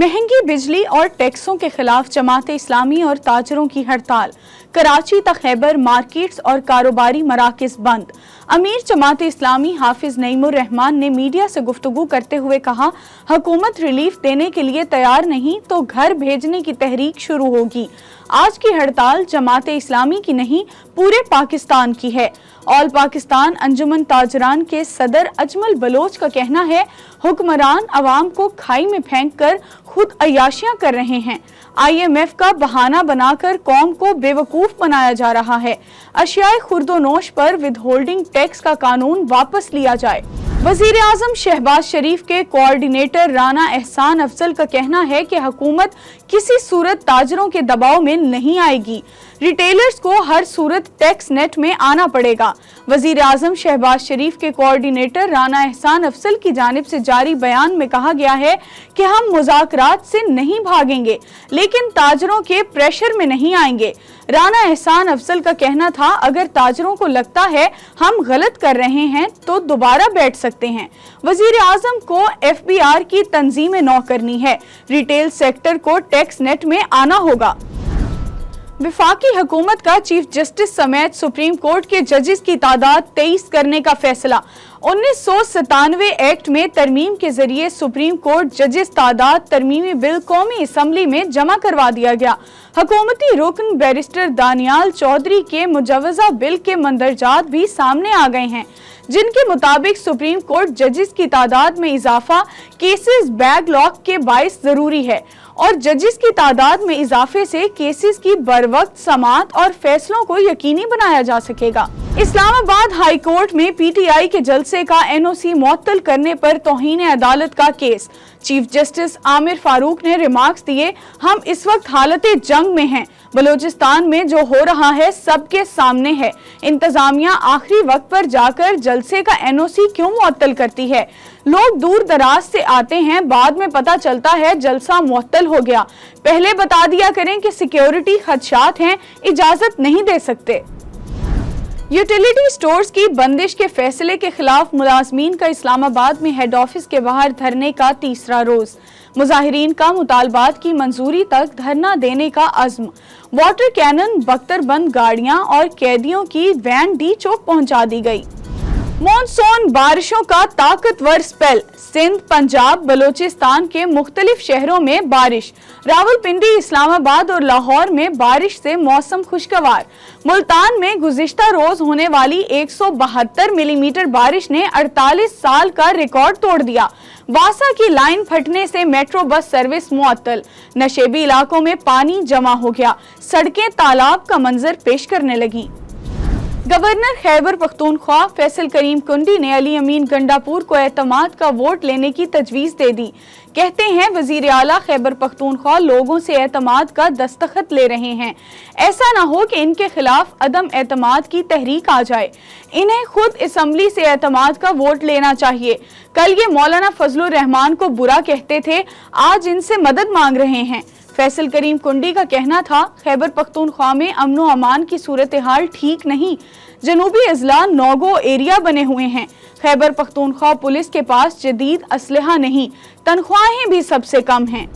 महंगी बिजली और टैक्सों के खिलाफ जमात इस्लामी और ताजरों की हड़ताल। कराची तक खैबर मार्केट्स और कारोबारी मराकज़ बंद। अमीर जमात इस्लामी हाफिज नईमुर रहमान ने मीडिया से गुफ्तगू करते हुए कहा, हुकूमत रिलीफ देने के लिए तैयार नहीं तो घर भेजने की तहरीक शुरू होगी। आज की हड़ताल जमात इस्लामी की नहीं, पूरे पाकिस्तान की है। ऑल पाकिस्तान अंजुमन ताजरान के सदर अजमल बलोच का कहना है, हुक्मरान अवाम को खाई में फेंक कर खुद अय्याशियां कर रहे हैं। IMF का बहाना बनाकर कौम को बेवकूफ बनाया जा रहा है। अशियाए खुर्दोनोश पर विदहोल्डिंग टैक्स का कानून वापस लिया जाए। वजीर आजम शहबाज शरीफ के कोऑर्डिनेटर राना एहसान अफजल का कहना है कि हुकूमत किसी सूरत ताजरों के दबाव में नहीं आएगी। रिटेलर्स को हर सूरत टैक्स नेट में आना पड़ेगा। वजीर आजम शहबाज शरीफ के कोऑर्डिनेटर राना एहसान अफजल की जानिब से जारी बयान में कहा गया है कि हम मुज़ाकरात से नहीं भागेंगे, लेकिन ताजरों के प्रेशर में नहीं आएंगे। राना एहसान अफजल का कहना था, अगर ताजरों को लगता है हम गलत कर रहे हैं तो दोबारा बैठ सकते हैं। वजीर आजम को FBR की तंजीमें नौ करनी है। रिटेल सेक्टर को टैक्स नेट में आना होगा। वफाकी हुकूमत का चीफ जस्टिस समेत सुप्रीम कोर्ट के जजेस की तादाद 23 करने का फैसला। 1997 एक्ट में तरमीम के जरिए सुप्रीम कोर्ट जजेस तादाद तरमीमी बिल कौमी असम्बली में जमा करवा दिया गया। हुकूमती रुकन बैरिस्टर दानियाल चौधरी के मुजवजा बिल के मंदरजात भी सामने आ गए हैं, जिनके मुताबिक सुप्रीम कोर्ट जजेस की तादाद में इजाफा केसेस बैकलॉग के बाइस जरूरी है और जजेस की तादाद में इजाफे से केसेस की बरवक्त समाअत और फैसलों को यकीनी बनाया जा सकेगा। इस्लामाबाद हाई कोर्ट में PTI के जलसे का NOC मुअत्तल करने पर तौहीन अदालत का case. Chief justice Aamir Farooq ने रिमार्क्स दिए, हम इस वक्त हालते जंग में हैं। बलोचिस्तान में जो हो रहा है सबके सामने है। इंतजामिया आखिरी वक्त पर जाकर जलसे का NOC क्यों मुअत्तल करती है? लोग दूर दराज से आते हैं, बाद में पता चलता है जलसा मुअत्तल हो गया। पहले बता दिया करें कि सिक्योरिटी खदशात हैं, इजाजत नहीं दे सकते। यूटिलिटी स्टोर्स की बंदिश के फैसले के खिलाफ मुलाजमीन का इस्लामाबाद में हेड ऑफिस के बाहर धरने का तीसरा रोज। मुजाहिरीन का मुतालबात की मंजूरी तक धरना देने का अज़्म। वाटर कैनन, बख्तरबंद गाड़ियां और कैदियों की वैन डी चौक पहुंचा दी गई। मॉनसून बारिशों का ताकतवर स्पेल। सिंध, पंजाब, बलोचिस्तान के मुख्तलिफ शहरों में बारिश। रावलपिंडी, इस्लामाबाद और लाहौर में बारिश से मौसम खुशगवार। मुल्तान में गुज़िश्ता रोज होने वाली 172 मिलीमीटर बारिश ने 48 साल का रिकॉर्ड तोड़ दिया। वासा की लाइन फटने से मेट्रो बस सर्विस मुअत्तल। नशेबी इलाकों में पानी जमा हो गया। सड़कें तालाब का मंजर पेश करने लगी। गवर्नर खैबर पख्तूनख्वा फैसल करीम कुंडी ने अली अमीन गंडापुर को एतमाद का वोट लेने की तजवीज़ दे दी। कहते हैं वजीर आला खैबर पख्तूनख्वा लोगों से एतमाद का दस्तखत ले रहे हैं। ऐसा ना हो कि इनके खिलाफ अदम एतमाद की तहरीक आ जाए। इन्हें खुद असम्बली से एतमाद का वोट लेना चाहिए। कल ये मौलाना फजलुर रहमान को बुरा कहते थे, आज इनसे मदद मांग रहे हैं। फैसल करीम कुंडी का कहना था, खैबर पख्तूनख्वा में अमन व अमान की सूरत हाल ठीक नहीं। जनूबी अजला नौगो एरिया बने हुए हैं। खैबर पख्तूनख्वा पुलिस के पास जदीद असलहा नहीं, तनख्वाहें भी सबसे कम हैं।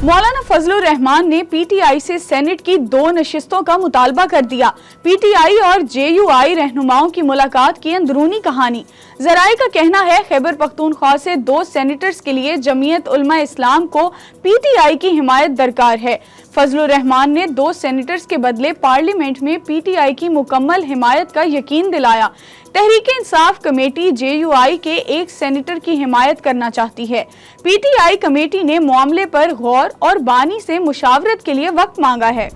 मौलाना फजलुर रहमान ने PTI से सेनेट की 2 नशिस्तों का मुतालबा कर दिया। PTI और JUI रहनुमाओं की मुलाकात की अंदरूनी कहानी। जराए का कहना है, खैबर पख्तूनख्वा से 2 सेनेटर्स के लिए जमीयत उलमा इस्लाम को PTI की हिमायत दरकार है। फजलुर रहमान ने 2 सेनेटर्स के बदले पार्लियामेंट में PTI की मुकम्मल हिमायत का यकीन दिलाया। तहरीक इंसाफ कमेटी JUI के 1 सेनेटर की हिमायत करना चाहती है। PTI कमेटी ने मामले पर गौर और बानी से मुशावरत के लिए वक्त मांगा है।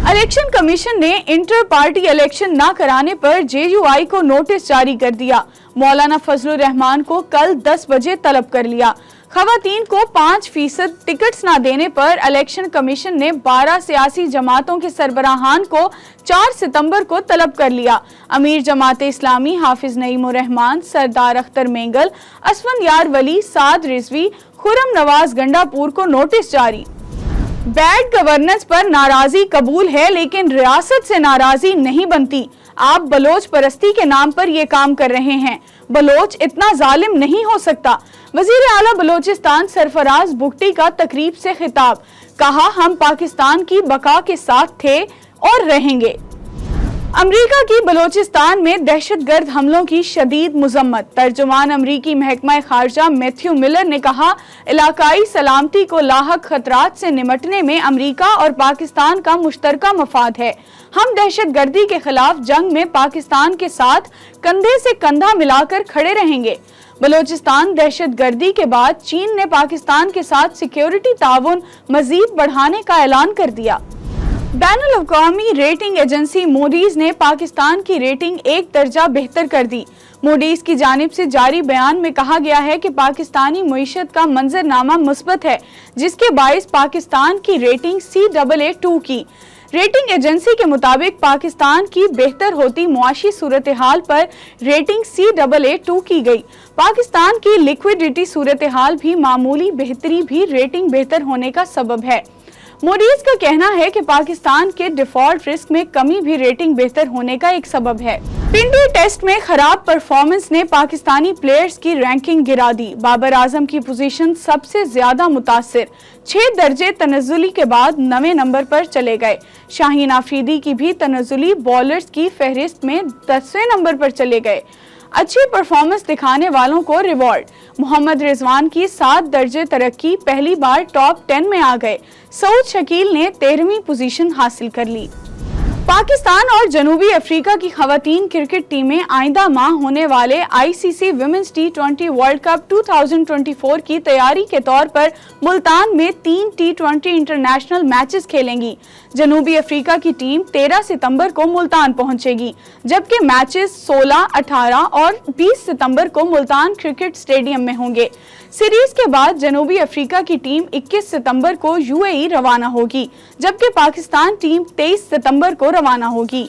इलेक्शन कमीशन ने इंटर पार्टी इलेक्शन न कराने पर JUI को नोटिस जारी कर दिया। मौलाना फजलुर रहमान को कल 10 बजे तलब कर लिया। खवातीन को 5% टिकट्स न देने पर इलेक्शन कमीशन ने 12 सियासी जमातों के सरबराहान को 4 सितंबर को तलब कर लिया। अमीर जमात इस्लामी हाफिज नईमुर रहमान, सरदार अख्तर मेंगल, असफंदयार वली, साद रिजवी, खुरम नवाज गंडापुर को नोटिस जारी। बैड गवर्नेंस पर नाराजी कबूल है, लेकिन रियासत से नाराजी नहीं बनती। आप बलोच परस्ती के नाम पर ये काम कर रहे हैं। बलोच इतना जालिम नहीं हो सकता। वजीर आला बलोचिस्तान सरफराज बुगटी का तकरीब से खिताब, कहा हम पाकिस्तान की बका के साथ थे और रहेंगे। अमरीका की बलोचिस्तान में दहशतगर्द हमलों की शदीद मजम्मत। तर्जुमान अमरीकी महकमा खारजा मैथ्यू मिलर ने कहा, इलाकाई सलामती को लाहक खतरात से निमटने में अमरीका और पाकिस्तान का मुश्तरका मफाद है। हम दहशतगर्दी के खिलाफ जंग में पाकिस्तान के साथ कंधे से कंधा मिलाकर खड़े रहेंगे। बलोचिस्तान दहशतगर्दी के बाद चीन ने पाकिस्तान के साथ सिक्योरिटी ताउन मजीद बढ़ाने का ऐलान कर दिया। बैनुल-अक़वामी रेटिंग एजेंसी मूडीज ने पाकिस्तान की रेटिंग एक दर्जा बेहतर कर दी। मूडीज की जानिब से जारी बयान में कहा गया है कि पाकिस्तानी मईशत का मंजरनामा मुस्बत है, जिसके बाइस पाकिस्तान की रेटिंग CAA2 की। रेटिंग एजेंसी के मुताबिक पाकिस्तान की बेहतर होती मुआशी सूरत हाल पर रेटिंग CAA2 की गई। पाकिस्तान की लिक्विडिटी सूरत हाल भी मामूली बेहतरी भी रेटिंग बेहतर होने का सबब है। मूडीज का कहना है कि पाकिस्तान के डिफॉल्ट रिस्क में कमी भी रेटिंग बेहतर होने का एक सबब है। पिंडी टेस्ट में खराब परफॉर्मेंस ने पाकिस्तानी प्लेयर्स की रैंकिंग गिरा दी। बाबर आजम की पोजीशन सबसे ज्यादा मुतासिर, 6 दर्जे तनज़्ज़ुली के बाद 9वें नंबर पर चले गए। शाहीन आफरीदी की भी तनज़्ज़ुली बॉलर्स की फहरिस्त में 10वें नंबर पर चले गए। अच्छी परफॉर्मेंस दिखाने वालों को रिवॉर्ड। मोहम्मद रिजवान की 7 दर्जे तरक्की, पहली बार टॉप 10 में आ गए। सऊद शकील ने 13वीं पोजीशन हासिल कर ली। पाकिस्तान और जनूबी अफ्रीका की खवातीन क्रिकेट टीमें आइंदा माह होने वाले ICC women's T20 world cup 2024 की तैयारी के तौर पर मुल्तान में 3 T20 इंटरनेशनल मैचेस खेलेंगी। जनूबी अफ्रीका की टीम 13 सितंबर को मुल्तान पहुंचेगी, जबकि मैचेस 16, 18 और 20 सितंबर को मुल्तान क्रिकेट स्टेडियम में होंगे। सीरीज के बाद जनूबी अफ्रीका की टीम 21 सितंबर को UAE रवाना होगी, जबकि पाकिस्तान टीम 23 सितंबर को रवाना होगी।